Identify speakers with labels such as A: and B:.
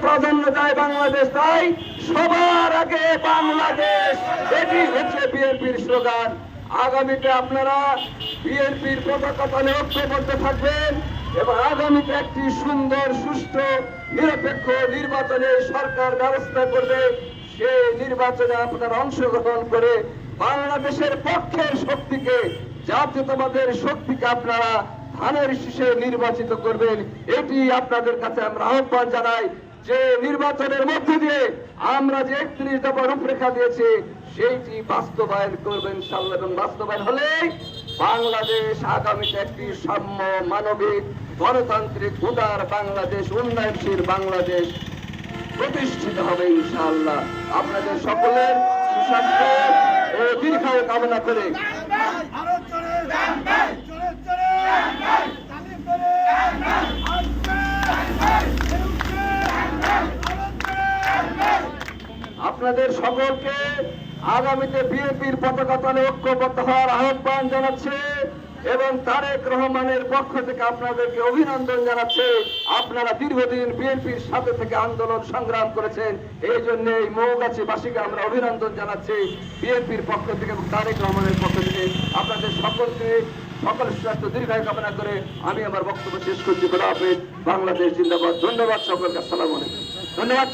A: প্রাধান্য দেয় বাংলাদেশ, তাই সবার আগে বাংলাদেশ, এটি হচ্ছে বিএনপির স্লোগান। আগামীতে আপনারা বিএনপির পতাকা তলে ঐক্যবদ্ধ থাকবেন এবং আগামীতে একটি সুন্দর সুষ্ঠু নিরপেক্ষ নির্বাচনে সরকার ব্যবস্থা করবে। সেই নির্বাচনে আপনারা অংশগ্রহণ করে বাংলাদেশের পক্ষের শক্তিকে, জাতীয়তাবাদের শক্তিকে আপনারা ধানের শীষে নির্বাচিত করবেন। এটি আপনাদের কাছে আমরা আহ্বান জানাই যে নির্বাচনের মধ্যে দিয়ে আমরা যে 31 দফা রূপরেখা দিয়েছি সেইটি বাস্তবায়ন করবেন ইনশাআল্লাহ। এবং বাস্তবায়ন হলে বাংলাদেশ আগামীতে একটি সাম্য, মানবিক, গণতান্ত্রিক, উদার বাংলাদেশ, উন্নয়নশীল বাংলাদেশ প্রতিষ্ঠিত হবে ইনশাআল্লাহ। আপনাদের সকলের সুস্বাস্থ্য ও দীর্ঘায়ু কামনা করে আপনাদের সকলকে আগামীতে বিএনপির পতাকা তলে ঐক্যবদ্ধ হওয়ার আহ্বান জানাচ্ছে এবং তারেক রহমানের পক্ষ থেকে আপনাদেরকে অভিনন্দন জানাচ্ছে। আপনারা দীর্ঘদিন বিএনপির সাথে থেকে আন্দোলন সংগ্রাম করেছেন, এই জন্য এই মৌগাছিবাসীকে আমরা অভিনন্দন জানাচ্ছি বিএনপির পক্ষ থেকে এবং তারেক রহমানের পক্ষ থেকে। আপনাদের সকলকে সকলের সুস্বাস্থ্য দীর্ঘায়ু কামনা করে আমি আমার বক্তব্য শেষ করছি। খোদা হাফেজ। বাংলাদেশ জিন্দাবাদ। ধন্যবাদ সকলকে। আসসালামু আলাইকুম। ধন্যবাদ।